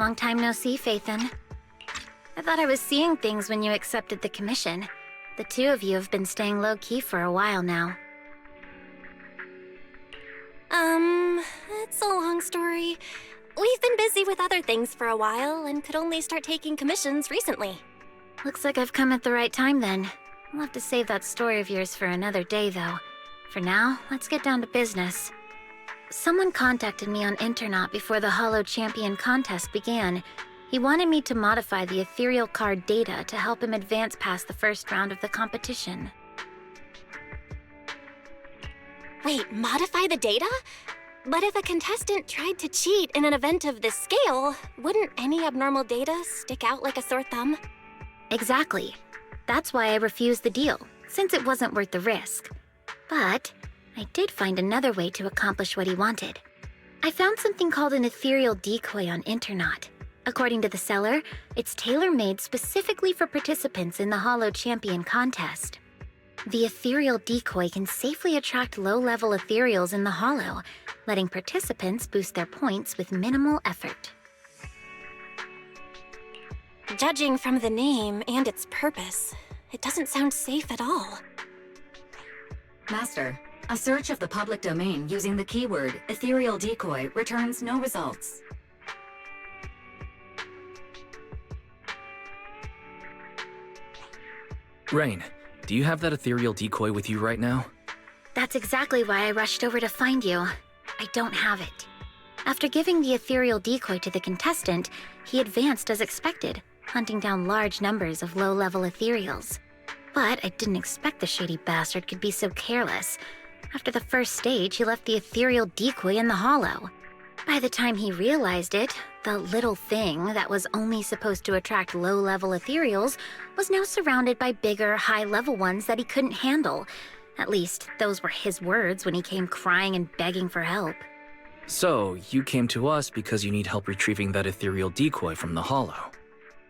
Long time no see, Faithin. I thought I was seeing things when you accepted the commission. The two of you have been staying low-key for a while now. It's a long story. We've been busy with other things for a while and could only start taking commissions recently. Looks like I've come at the right time then. I'll have to save that story of yours for another day, though. For now, let's get down to business. Someone contacted me on Internet before the Hollow Champion contest began. He wanted me to modify the ethereal card data to help him advance past the first round of the competition. Wait, modify the data? But if a contestant tried to cheat in an event of this scale, wouldn't any abnormal data stick out like a sore thumb? Exactly. That's why I refused the deal, since it wasn't worth the risk. But I did find another way to accomplish what he wanted. I found something called an ethereal decoy on Internet. According to the seller, it's tailor-made specifically for participants in the Hollow Champion contest. The ethereal decoy can safely attract low-level ethereals in the Hollow, letting participants boost their points with minimal effort. Judging from the name and its purpose, it doesn't sound safe at all. Master, a search of the public domain using the keyword ethereal decoy returns no results. Rain, do you have that ethereal decoy with you right now? That's exactly why I rushed over to find you. I don't have it. After giving the ethereal decoy to the contestant, he advanced as expected, hunting down large numbers of low-level ethereals. But I didn't expect the shady bastard could be so careless. After the first stage, he left the ethereal decoy in the Hollow. By the time he realized it, the little thing that was only supposed to attract low-level ethereals was now surrounded by bigger, high-level ones that he couldn't handle. At least, those were his words when he came crying and begging for help. So, you came to us because you need help retrieving that ethereal decoy from the Hollow.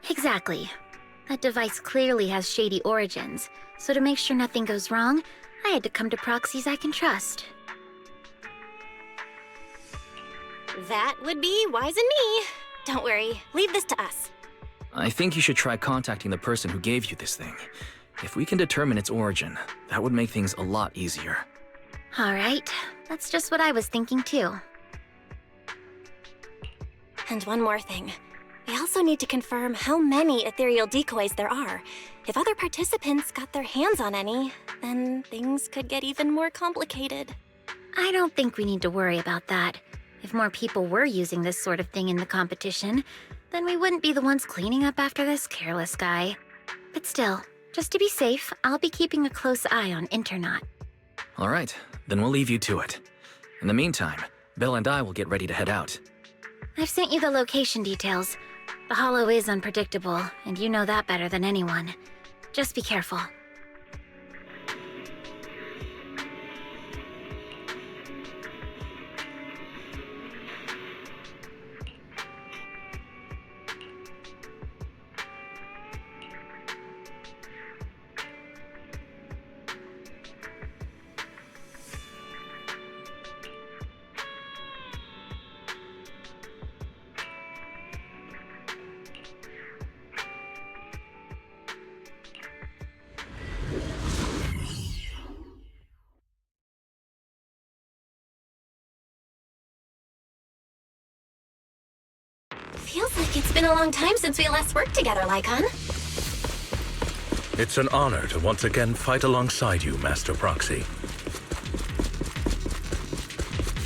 Exactly. That device clearly has shady origins, so to make sure nothing goes wrong, I had to come to proxies I can trust. That would be wise in me. Don't worry, leave this to us. I think you should try contacting the person who gave you this thing. If we can determine its origin, that would make things a lot easier. All right, that's just what I was thinking too. And one more thing. We also need to confirm how many ethereal decoys there are. If other participants got their hands on any, then things could get even more complicated. I don't think we need to worry about that. If more people were using this sort of thing in the competition, then we wouldn't be the ones cleaning up after this careless guy. But still, just to be safe, I'll be keeping a close eye on Internet. All right, then we'll leave you to it. In the meantime, Belle and I will get ready to head out. I've sent you the location details. The Hollow is unpredictable, and you know that better than anyone. Just be careful. Feels like it's been a long time since we last worked together, Lycon. It's an honor to once again fight alongside you, Master Proxy.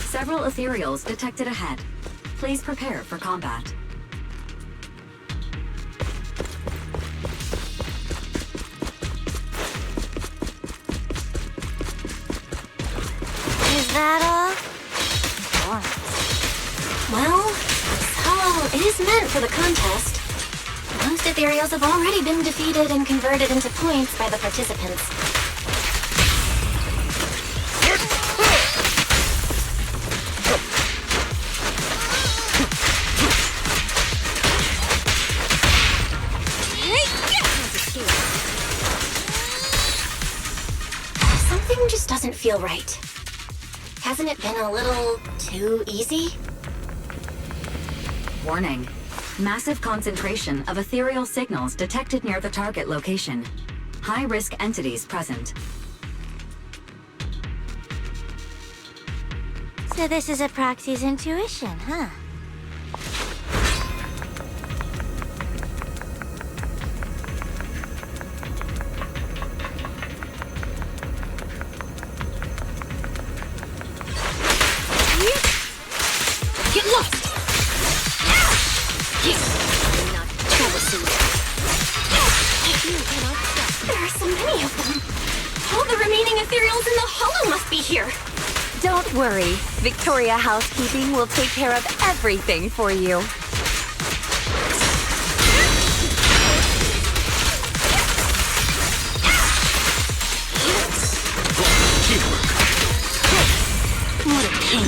Several ethereals detected ahead. Please prepare for combat. Is that all? Well, this hollow is meant for the contest. Most ethereals have already been defeated and converted into points by the participants. Something just doesn't feel right. Hasn't it been a little too easy? Warning. Massive concentration of ethereal signals detected near the target location. High-risk entities present. So this is a proxy's intuition, huh? Get lost! There are so many of them. All the remaining ethereals in the hollow must be here. Don't worry. Victoria Housekeeping will take care of everything for you. What a pain.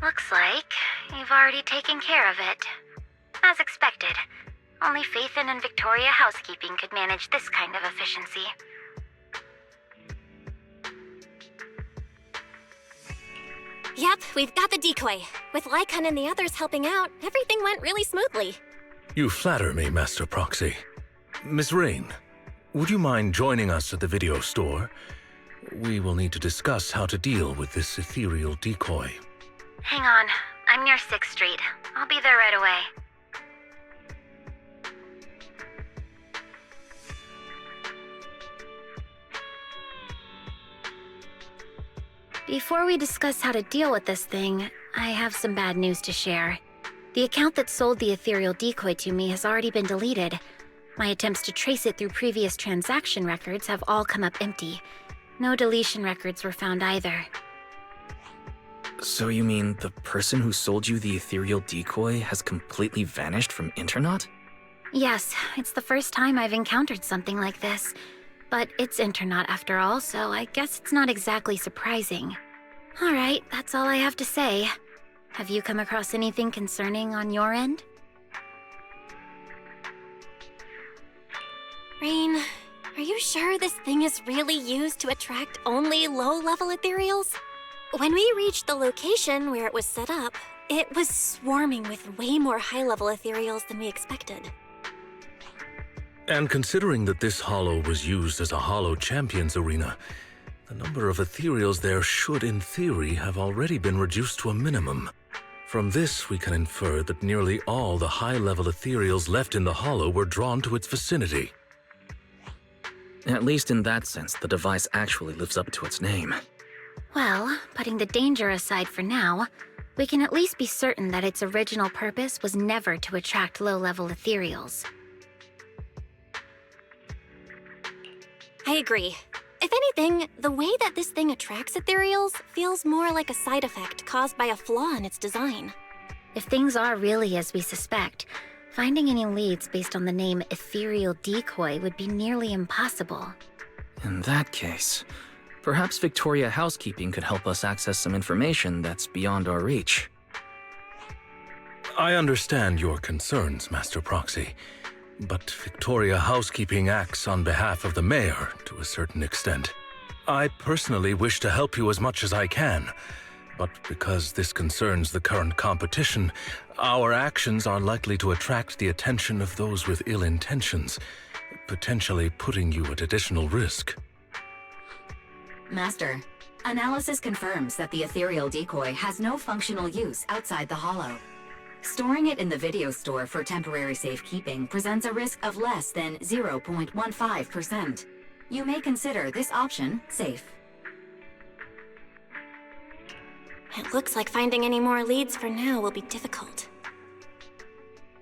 Looks like you've already taken care of it. As expected, only Faithin and Victoria Housekeeping could manage this kind of efficiency. Yep, we've got the decoy. With Lycon and the others helping out, everything went really smoothly. You flatter me, Master Proxy. Miss Rain, would you mind joining us at the video store? We will need to discuss how to deal with this ethereal decoy. Hang on, I'm near 6th Street. I'll be there right away. Before we discuss how to deal with this thing, I have some bad news to share. The account that sold the ethereal decoy to me has already been deleted. My attempts to trace it through previous transaction records have all come up empty. No deletion records were found either. So you mean the person who sold you the ethereal decoy has completely vanished from Internet? Yes, it's the first time I've encountered something like this. But it's Internet after all, so I guess it's not exactly surprising. Alright, that's all I have to say. Have you come across anything concerning on your end? Rain, are you sure this thing is really used to attract only low-level ethereals? When we reached the location where it was set up, it was swarming with way more high-level ethereals than we expected. And considering that this hollow was used as a hollow champions arena, the number of ethereals there should, in theory, have already been reduced to a minimum. From this, we can infer that nearly all the high-level ethereals left in the hollow were drawn to its vicinity. At least in that sense, the device actually lives up to its name. Well, putting the danger aside for now, we can at least be certain that its original purpose was never to attract low-level ethereals. I agree. If anything, the way that this thing attracts ethereals feels more like a side effect caused by a flaw in its design. If things are really as we suspect, finding any leads based on the name Ethereal Decoy would be nearly impossible. In that case, perhaps Victoria Housekeeping could help us access some information that's beyond our reach. I understand your concerns, Master Proxy. but Victoria Housekeeping acts on behalf of the mayor to a certain extent. I personally wish to help you as much as I can, but because this concerns the current competition, our actions are likely to attract the attention of those with ill intentions, potentially putting you at additional risk. Master, analysis confirms that the ethereal decoy has no functional use outside the hollow. Storing it in the video store for temporary safekeeping presents a risk of less than 0.15%. You may consider this option safe. It looks like finding any more leads for now will be difficult.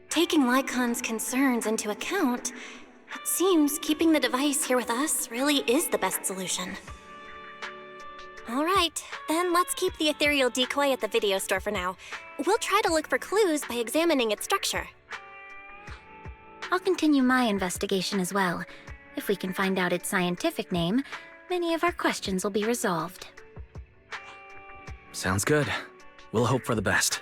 Taking Lycon's concerns into account, it seems keeping the device here with us really is the best solution. All right, then let's keep the ethereal decoy at the video store for now. We'll try to look for clues by examining its structure. I'll continue my investigation as well. If we can find out its scientific name, many of our questions will be resolved. Sounds good. We'll hope for the best.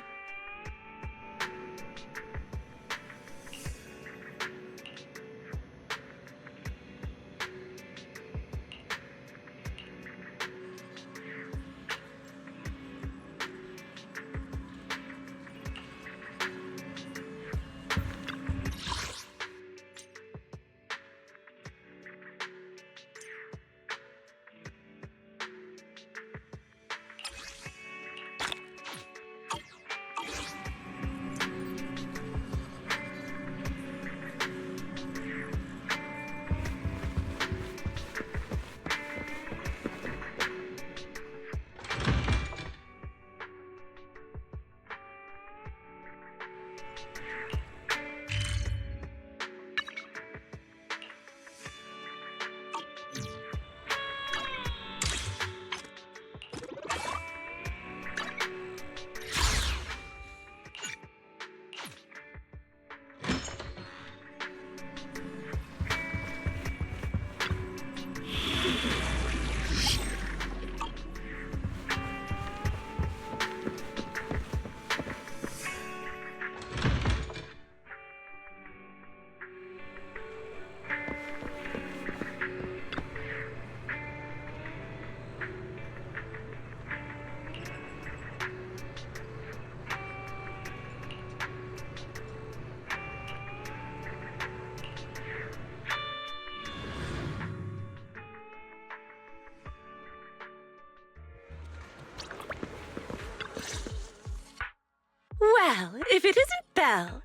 Well, if it isn't Belle.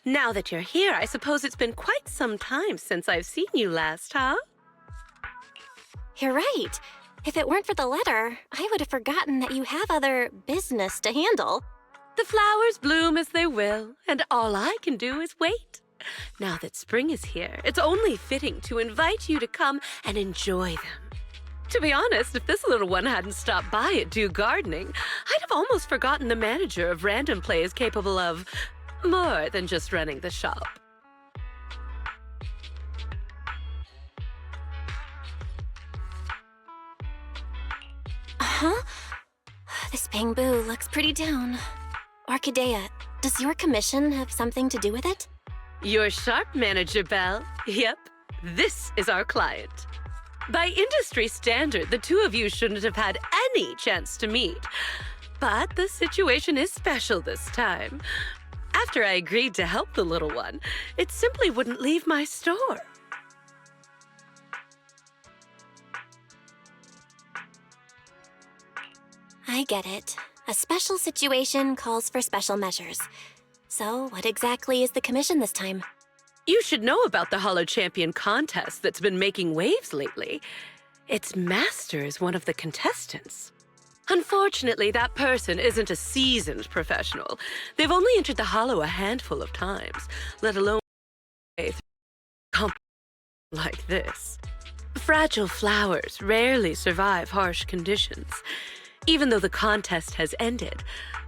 Now that you're here, I suppose it's been quite some time since I've seen you last, huh? You're right. If it weren't for the letter, I would have forgotten that you have other business to handle. The flowers bloom as they will, and all I can do is wait. Now that spring is here, it's only fitting to invite you to come and enjoy them. To be honest, if this little one hadn't stopped by at Do Gardening, I'd have almost forgotten the manager of Random Play is capable of more than just running the shop. Huh? This bamboo looks pretty down. Orchidea, does your commission have something to do with it? You're sharp, Manager Belle. Yep, this is our client. By industry standard, the two of you shouldn't have had any chance to meet. But the situation is special this time. After I agreed to help the little one, it simply wouldn't leave my store. I get it. A special situation calls for special measures. So, what exactly is the commission this time? You should know about the Hollow Champion contest that's been making waves lately. Its master is one of the contestants. Unfortunately, that person isn't a seasoned professional. They've only entered the Hollow a handful of times, let alone like this. Fragile flowers rarely survive harsh conditions. Even though the contest has ended,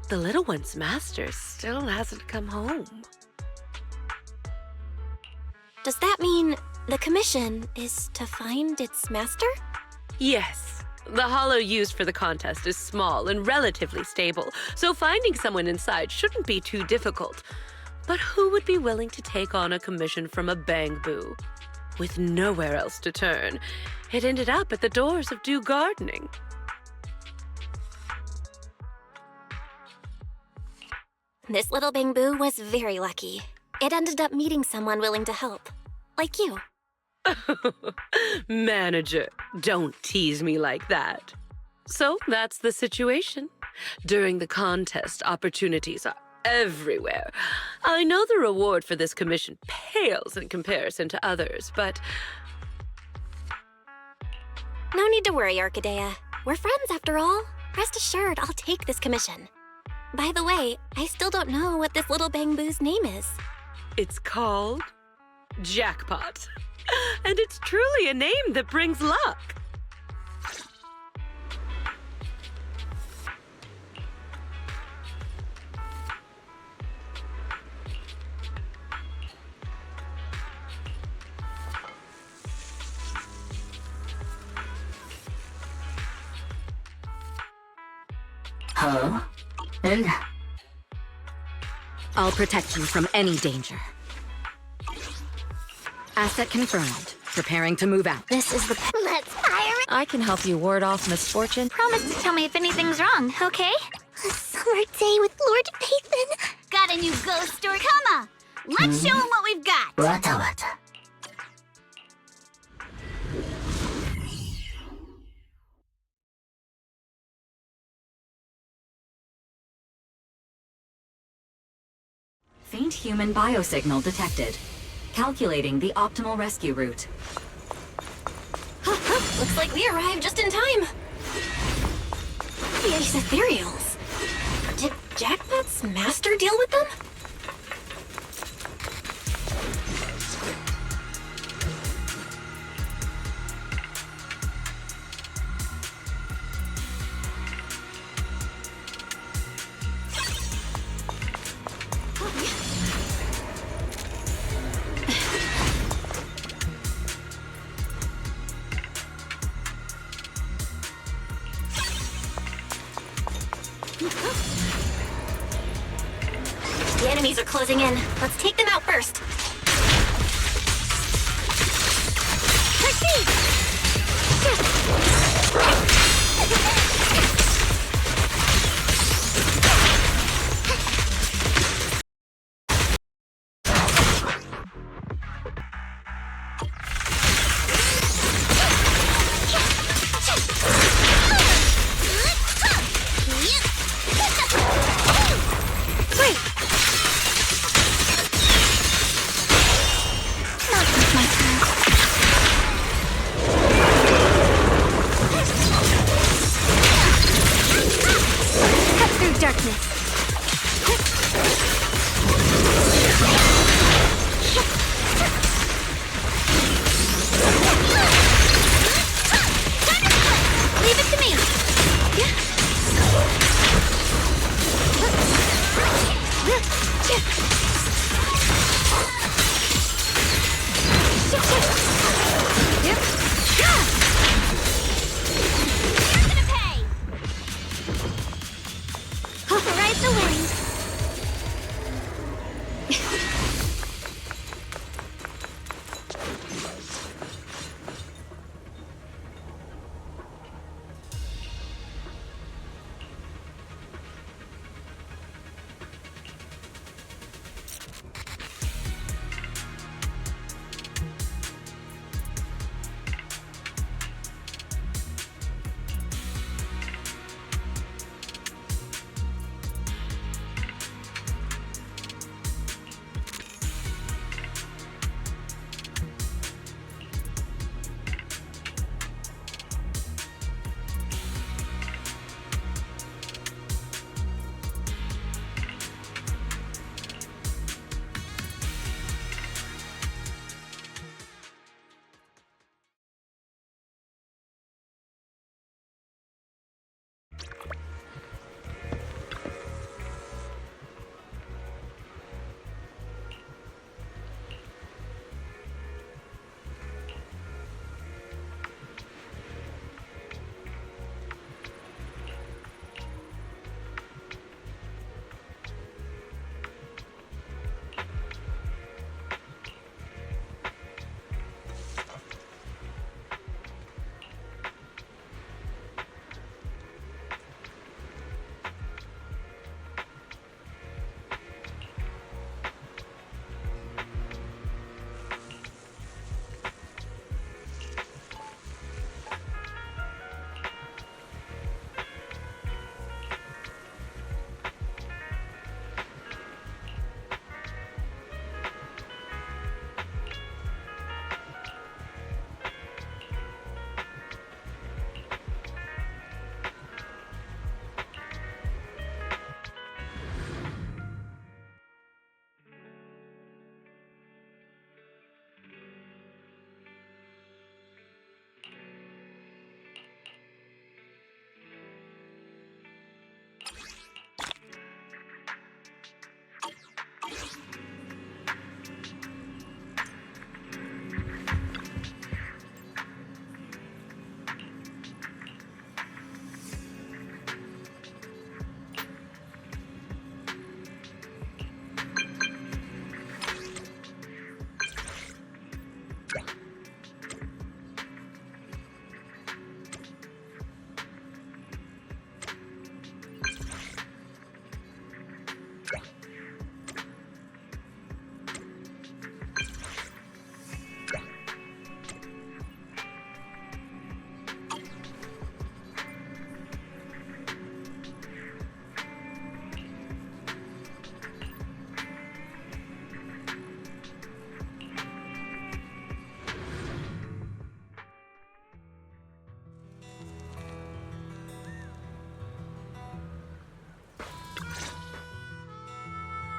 the little one's master still hasn't come home. Does that mean the commission is to find its master? Yes. The hollow used for the contest is small and relatively stable, so finding someone inside shouldn't be too difficult. But who would be willing to take on a commission from a bamboo? With nowhere else to turn, it ended up at the doors of Do Gardening. This little bamboo was very lucky. It ended up meeting someone willing to help. Like you. Manager, don't tease me like that. So that's the situation. During the contest, opportunities are everywhere. I know the reward for this commission pales in comparison to others, but... No need to worry, Orchidea. We're friends after all. Rest assured, I'll take this commission. By the way, I still don't know what this little bamboo's name is. It's called Jackpot. And it's truly a name that brings luck. Huh? And I'll protect you from any danger. Asset confirmed. Preparing to move out. This is the... Let's fire it! I can help you ward off misfortune. Promise to tell me if anything's wrong, okay? A summer day with Lord Pathan. Got a new ghost story. Come on! Let's show him what we've got! wata wata. Faint human biosignal detected. Calculating the optimal rescue route. Looks like we arrived just in time. These ethereals. Did Jackpot's master deal with them? The enemies are closing in. Let's take them out first.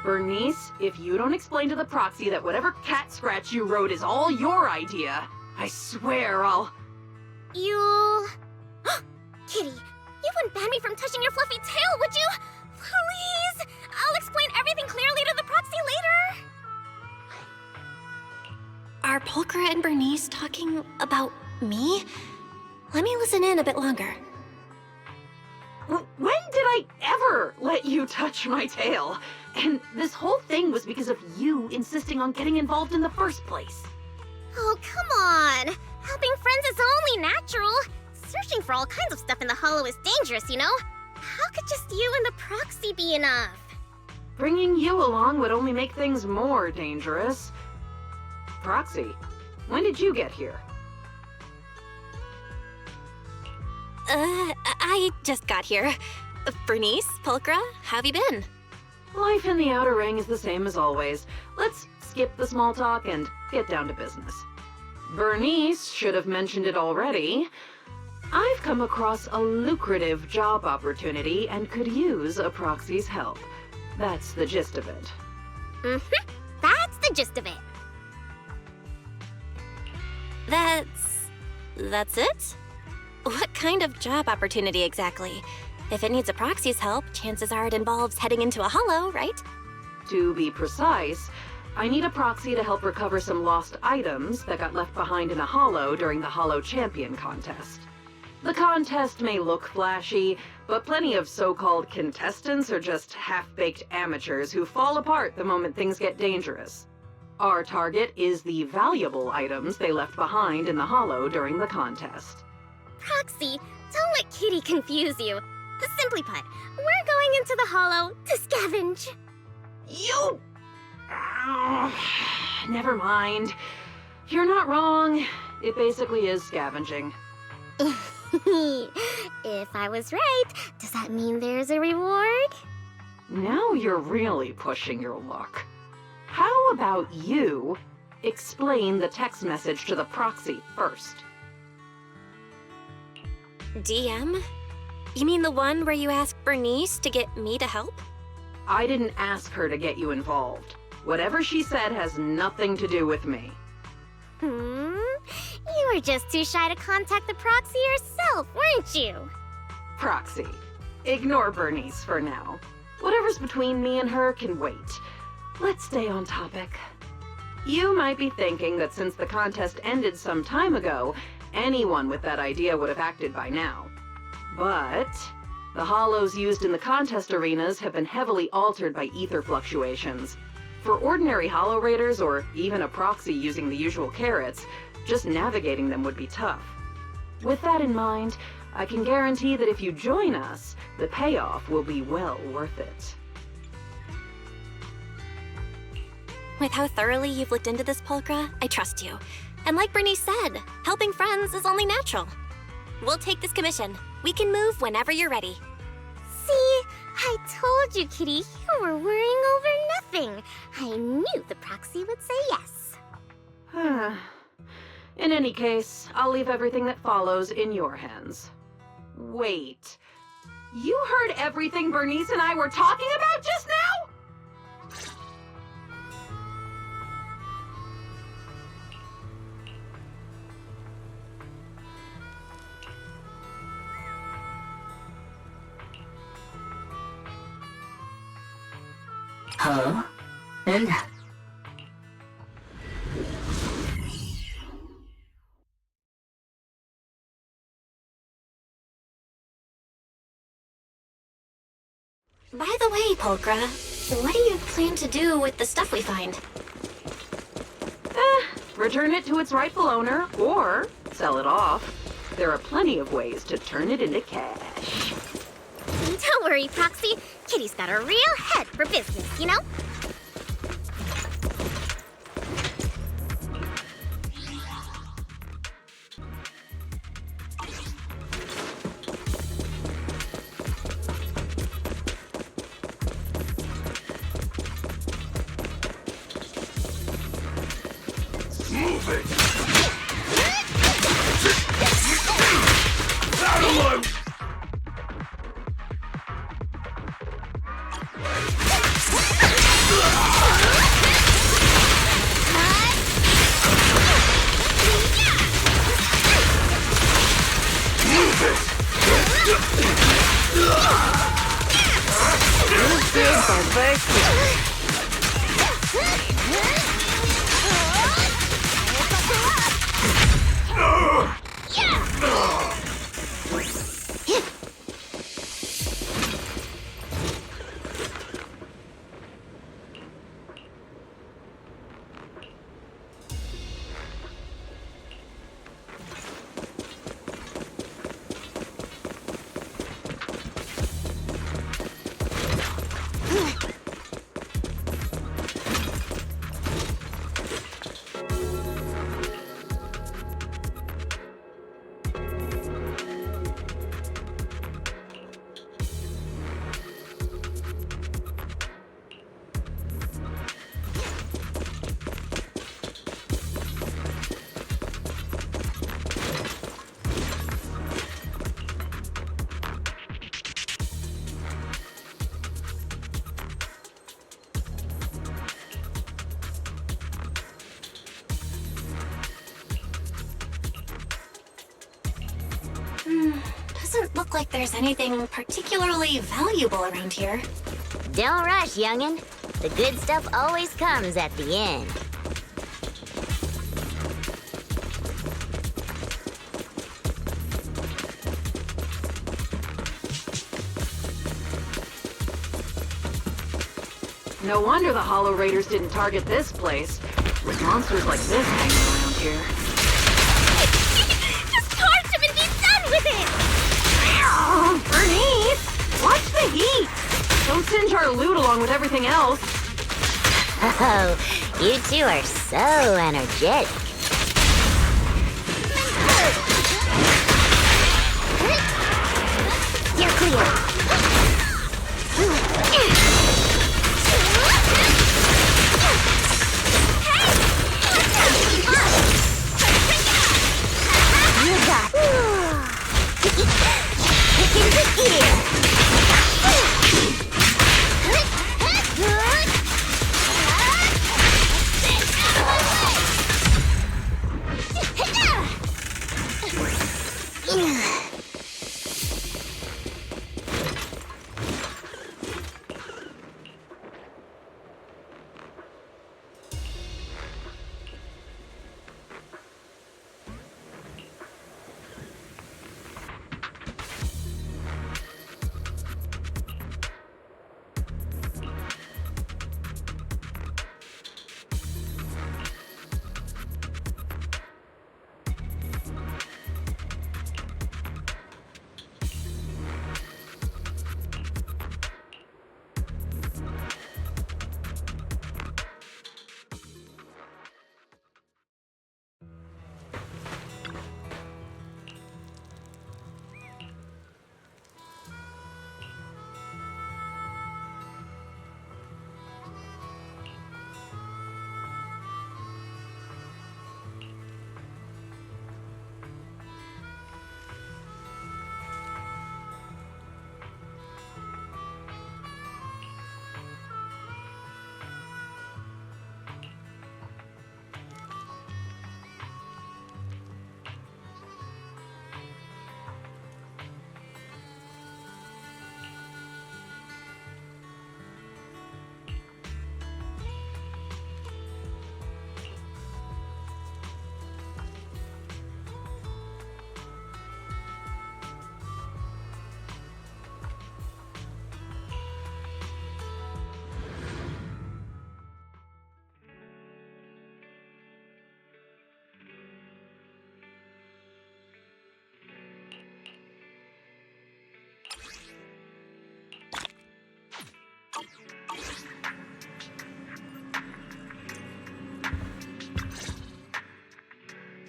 Bernice, if you don't explain to the proxy that whatever cat scratch you wrote is all your idea, I swear I'll... You... Kitty, you wouldn't ban me from touching your fluffy tail, would you? Please! I'll explain everything clearly to the proxy later! Are Pulchra and Bernice talking about me? Let me listen in a bit longer. When did I ever let you touch my tail? And this whole thing was because of you insisting on getting involved in the first place. Oh, come on! Helping friends is only natural. Searching for all kinds of stuff in the Hollow is dangerous, you know? How could just you and the proxy be enough? Bringing you along would only make things more dangerous. Proxy, when did you get here? I just got here. Bernice, Pulchra, how have you been? Life in the Outer Ring is the same as always. Let's skip the small talk and get down to business. Bernice should have mentioned it already. I've come across a lucrative job opportunity and could use a proxy's help. That's the gist of it. Mm-hmm. That's the gist of it. That's it? What kind of job opportunity exactly? If it needs a proxy's help, chances are it involves heading into a hollow, right? To be precise, I need a proxy to help recover some lost items that got left behind in a hollow during the Hollow Champion contest. The contest may look flashy, but plenty of so-called contestants are just half-baked amateurs who fall apart the moment things get dangerous. Our target is the valuable items they left behind in the hollow during the contest. Proxy, don't let Kitty confuse you. Simply put, we're going into the hollow to scavenge. You... Never mind. You're not wrong. It basically is scavenging. If I was right, does that mean there's a reward? Now you're really pushing your luck. How about you explain the text message to the proxy first? DM? You mean the one where you asked Bernice to get me to help? I didn't ask her to get you involved. Whatever she said has nothing to do with me. You were just too shy to contact the proxy yourself, weren't you? Proxy, ignore Bernice for now. Whatever's between me and her can wait. Let's stay on topic. You might be thinking that since the contest ended some time ago, anyone with that idea would have acted by now. But the hollows used in the contest arenas have been heavily altered by ether fluctuations. For ordinary hollow raiders, or even a proxy using the usual carrots, just navigating them would be tough. With that in mind, I can guarantee that if you join us, the payoff will be well worth it. With how thoroughly you've looked into this, Pulchra, I trust you. And like Bernice said, helping friends is only natural. We'll take this commission. We can move whenever you're ready. See? I told you, Kitty, you were worrying over nothing. I knew the proxy would say yes. In any case, I'll leave everything that follows in your hands. Wait. You heard everything Bernice and I were talking about just now? Huh? And... By the way, Pulchra, what do you plan to do with the stuff we find? Return it to its rightful owner, or sell it off. There are plenty of ways to turn it into cash. Don't worry, Proxy. Kitty's got a real head for business, you know? Move it! Battle him! University. Doesn't look like there's anything particularly valuable around here. Don't rush, youngin'. The good stuff always comes at the end. No wonder the Hollow Raiders didn't target this place. With monsters like this hanging around here. Just torch him and be done with it! Bernice! Watch the heat! Don't singe our loot along with everything else. Oh, you two are so energetic. You're clear. You got kick into gear.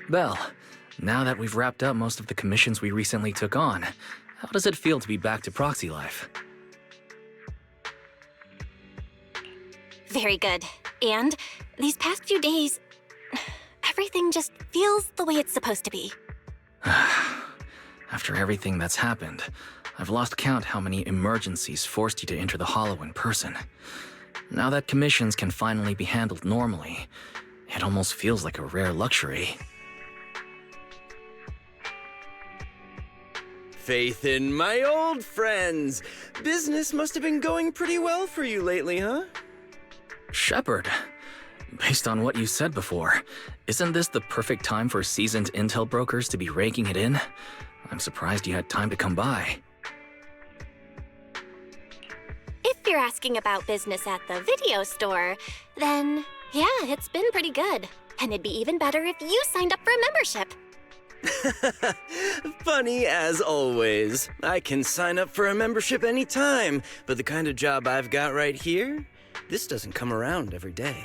Belle, now that we've wrapped up most of the commissions we recently took on, how does it feel to be back to proxy life? Very good. And these past few days, everything just feels the way it's supposed to be. After everything that's happened, I've lost count how many emergencies forced you to enter the Hollow in person. Now that commissions can finally be handled normally, it almost feels like a rare luxury. faith in my old friends. Business must have been going pretty well for you lately, huh? Shepard, based on what you said before, isn't this the perfect time for seasoned intel brokers to be raking it in? I'm surprised you had time to come by. If you're asking about business at the video store, then yeah, it's been pretty good. And it'd be even better if you signed up for a membership. Funny as always. I can sign up for a membership anytime, but the kind of job I've got right here, this doesn't come around every day.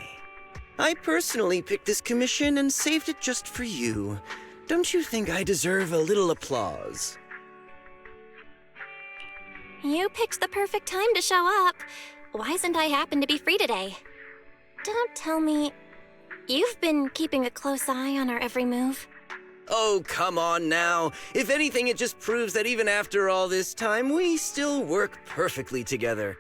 I personally picked this commission and saved it just for you. Don't you think I deserve a little applause? You picked the perfect time to show up. Why isn't I happen to be free today? Don't tell me you've been keeping a close eye on our every move. Oh, come on now. If anything, it just proves that even after all this time, we still work perfectly together.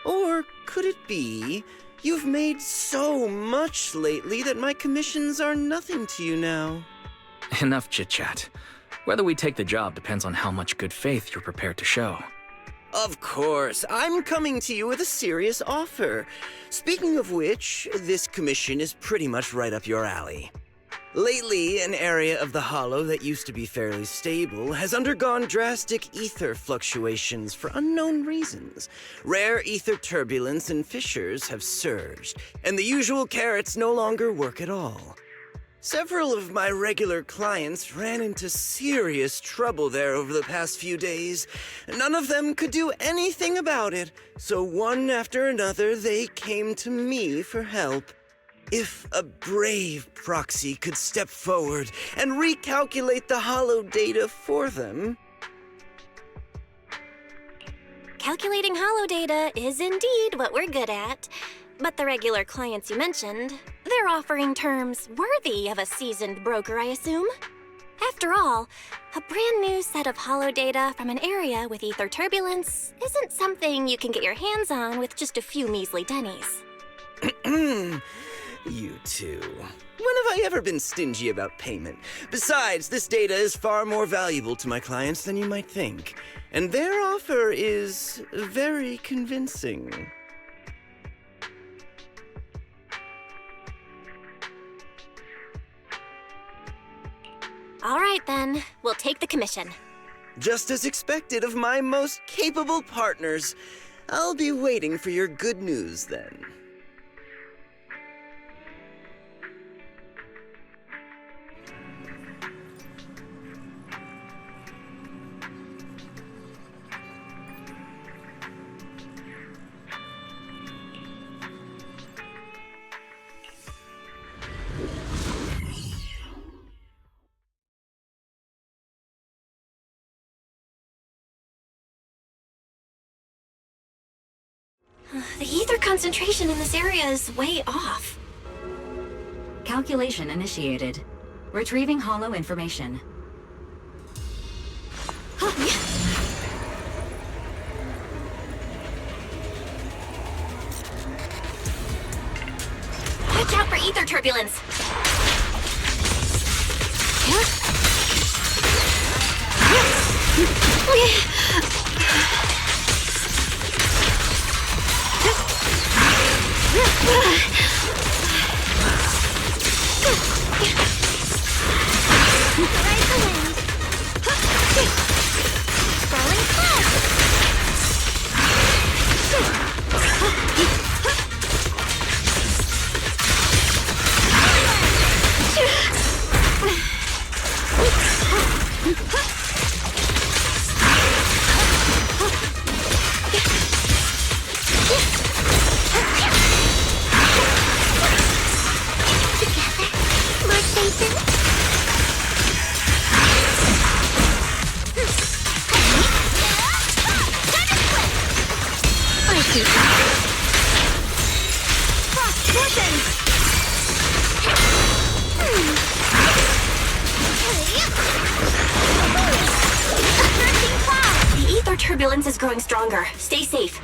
Or could it be you've made so much lately that my commissions are nothing to you now? Enough chit-chat. Whether we take the job depends on how much good faith you're prepared to show. Of course, I'm coming to you with a serious offer. Speaking of which, this commission is pretty much right up your alley. Lately, an area of the Hollow that used to be fairly stable has undergone drastic ether fluctuations for unknown reasons. Rare ether turbulence and fissures have surged, and the usual carrots no longer work at all. Several of my regular clients ran into serious trouble there over the past few days. None of them could do anything about it, so one after another they came to me for help. If a brave proxy could step forward and recalculate the Hollow data for them... Calculating Hollow data is indeed what we're good at. But the regular clients you mentioned, they're offering terms worthy of a seasoned broker, I assume? After all, a brand new set of Hollow data from an area with ether turbulence isn't something you can get your hands on with just a few measly pennies. You two. When have I ever been stingy about payment? Besides, this data is far more valuable to my clients than you might think. And their offer is very convincing. All right, then. We'll take the commission. Just as expected of my most capable partners. I'll be waiting for your good news, then. The ether concentration in this area is way off. Calculation initiated. Retrieving Hollow information. Watch out for ether turbulence. The ether turbulence is growing stronger. Stay safe.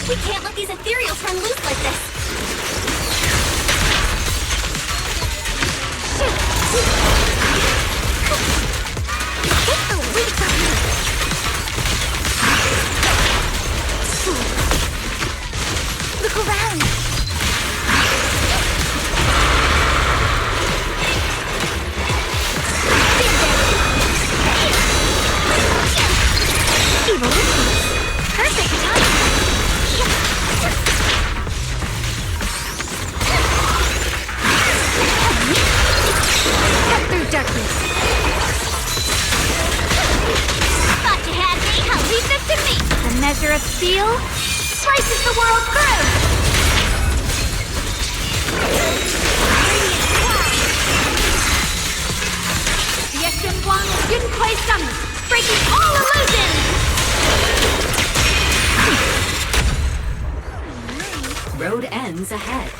We can't let these ethereals run loose like this. darkness. Thought you had me. I'll leave this to me. The measure of steel slices the world through. Breaking all illusions! Road ends ahead.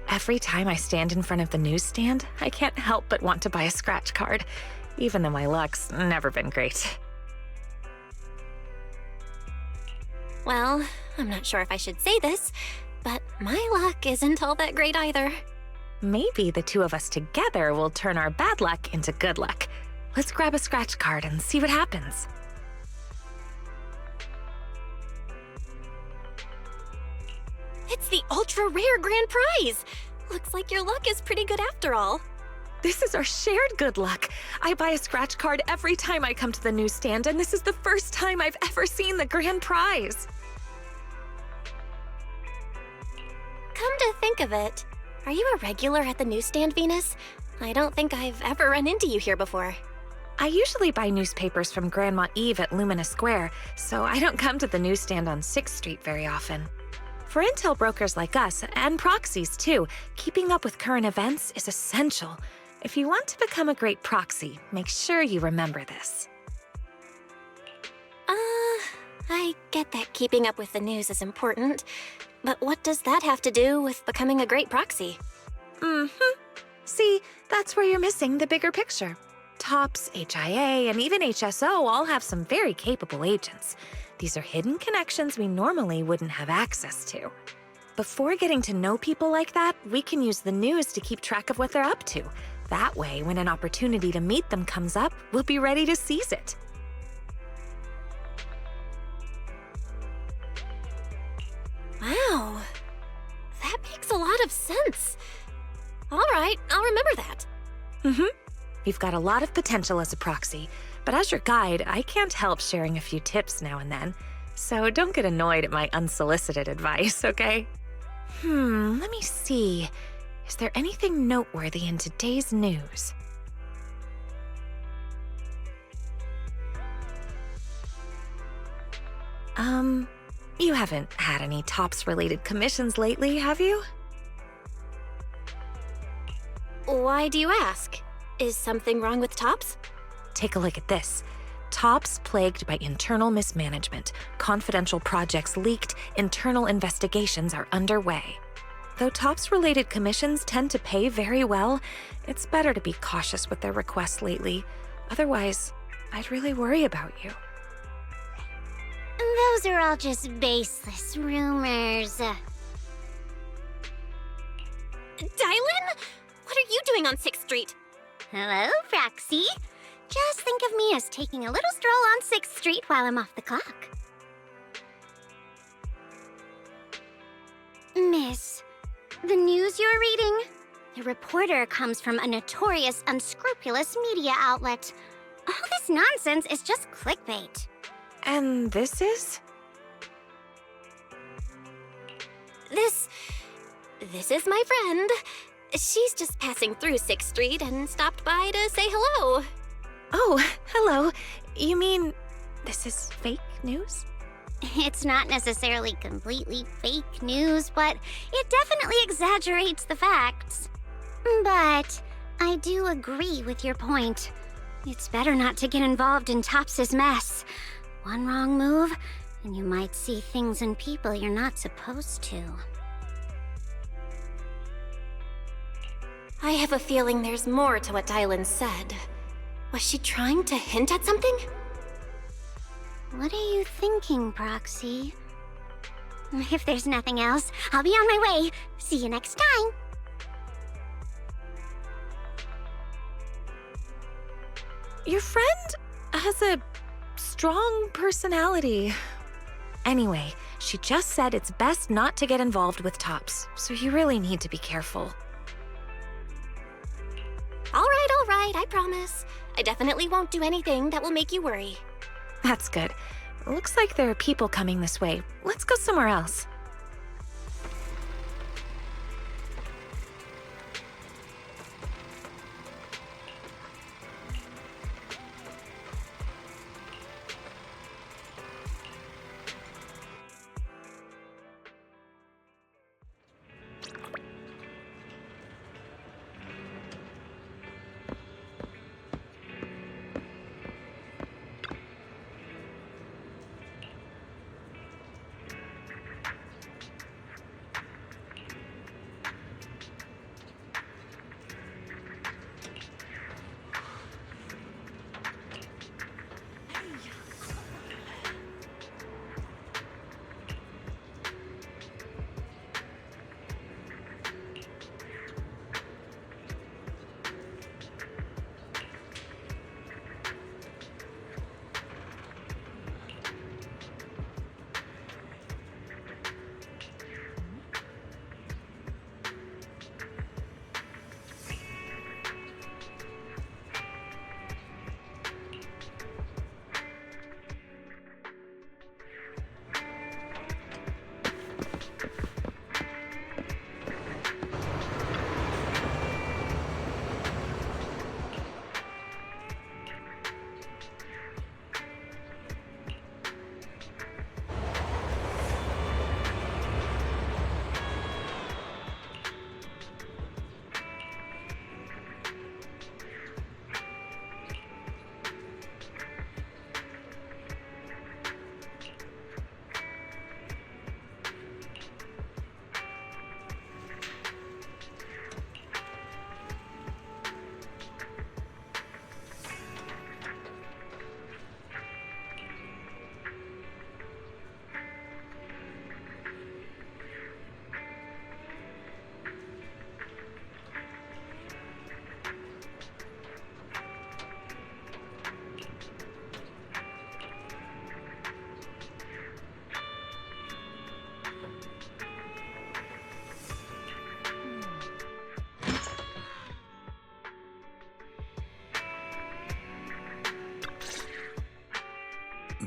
Every time I stand in front of the newsstand, I can't help but want to buy a scratch card, even though my luck's never been great. Well, I'm not sure if I should say this, but my luck isn't all that great either. Maybe the two of us together will turn our bad luck into good luck. Let's grab a scratch card and see what happens. It's the ultra-rare grand prize! Looks like your luck is pretty good after all. This is our shared good luck. I buy a scratch card every time I come to the newsstand, and this is the first time I've ever seen the grand prize. Come to think of it, are you a regular at the newsstand, Venus? I don't think I've ever run into you here before. I usually buy newspapers from Grandma Eve at Lumina Square, so I don't come to the newsstand on 6th Street very often. For intel brokers like us, and proxies too, keeping up with current events is essential. If you want to become a great proxy, make sure you remember this. I get that keeping up with the news is important, but what does that have to do with becoming a great proxy? See, that's where you're missing the bigger picture. TOPS, HIA, and even HSO all have some very capable agents. These are hidden connections we normally wouldn't have access to. Before getting to know people like that, we can use the news to keep track of what they're up to. That way, when an opportunity to meet them comes up, we'll be ready to seize it. Wow, that makes a lot of sense. All right, I'll remember that. You've got a lot of potential as a proxy, but as your guide, I can't help sharing a few tips now and then. So don't get annoyed at my unsolicited advice, okay? Let me see. Is there anything noteworthy in today's news? You haven't had any TOPS-related commissions lately, have you? Why do you ask? Is something wrong with TOPS? Take a look at this. TOPS plagued by internal mismanagement. Confidential projects leaked. Internal investigations are underway. Though Tops-related commissions tend to pay very well, it's better to be cautious with their requests lately. Otherwise, I'd really worry about you. Those are all just baseless rumors. Dylan? What are you doing on 6th Street? Hello, Proksie. Just think of me as taking a little stroll on 6th Street while I'm off the clock. Miss, the news you're reading? The reporter comes from a notorious, unscrupulous media outlet. All this nonsense is just clickbait. And this is? This is my friend. She's just passing through 6th Street and stopped by to say hello. Oh, hello. You mean this is fake news? It's not necessarily completely fake news, but it definitely exaggerates the facts. But I do agree with your point. It's better not to get involved in Tops's mess. One wrong move, and you might see things and people you're not supposed to. I have a feeling there's more to what Dylan said. Was she trying to hint at something? What are you thinking, Proksie? If there's nothing else, I'll be on my way. See you next time. Your friend has a strong personality. Anyway, she just said it's best not to get involved with Tops, so you really need to be careful. All right, I promise. I definitely won't do anything that will make you worry. That's good. Looks like there are people coming this way. Let's go somewhere else.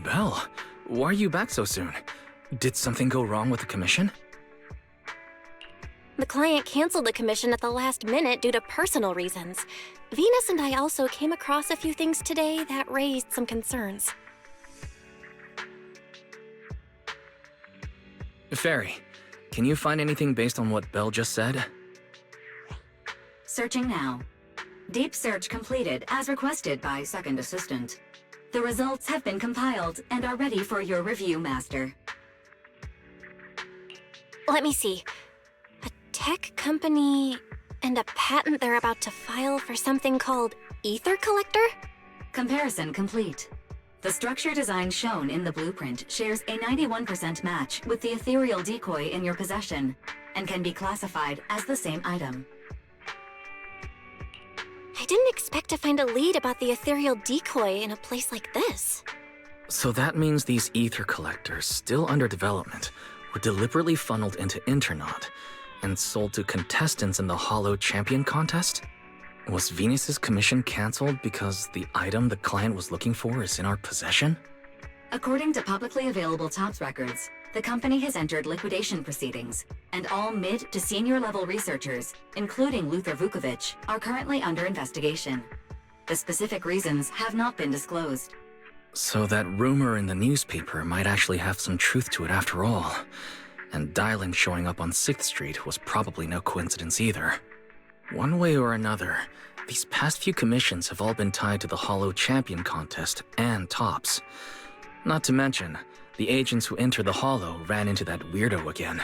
Belle, why are you back so soon? Did something go wrong with the commission? The client canceled the commission at the last minute due to personal reasons. Venus and I also came across a few things today that raised some concerns. Fairy, can you find anything based on what Belle just said? Searching now. Deep search completed as requested by Second Assistant. The results have been compiled and are ready for your review, Master. Let me see. tech company and a patent they're about to file for something called Ether Collector? Comparison complete. The structure design shown in the blueprint shares a 91% match with the ethereal decoy in your possession and can be classified as the same item. I didn't expect to find a lead about the ethereal decoy in a place like this. So that means these ether collectors, still under development, were deliberately funneled into Internaut and sold to contestants in the Hollow Champion contest? Was Venus's commission cancelled because the item the client was looking for is in our possession? According to publicly available TOPS records, the company has entered liquidation proceedings, and all mid to senior level researchers, including Luther Vukovic, are currently under investigation. The specific reasons have not been disclosed. So that rumor in the newspaper might actually have some truth to it after all. And Dylan showing up on 6th Street was probably no coincidence either. One way or another, these past few commissions have all been tied to the Hollow Champion contest and TOPS. Not to mention, the agents who entered the Hollow ran into that weirdo again.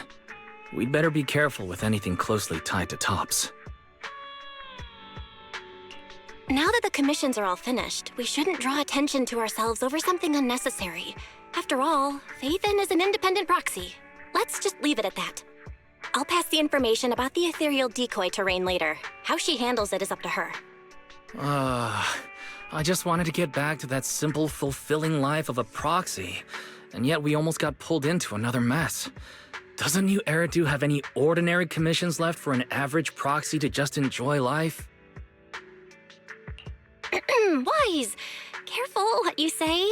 We'd better be careful with anything closely tied to TOPS. Now that the commissions are all finished, we shouldn't draw attention to ourselves over something unnecessary. After all, Faithin is an independent proxy. Let's just leave it at that. I'll pass the information about the ethereal decoy to Rain later. How she handles it is up to her. I just wanted to get back to that simple, fulfilling life of a proxy, and yet we almost got pulled into another mess. Doesn't New Eridu have any ordinary commissions left for an average proxy to just enjoy life? Wise! Careful what you say.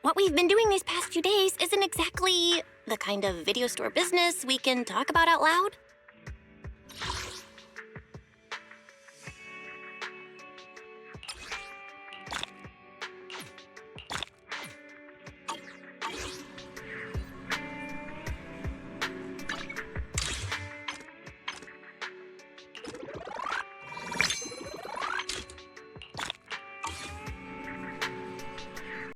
What we've been doing these past few days isn't exactly the kind of video store business we can talk about out loud.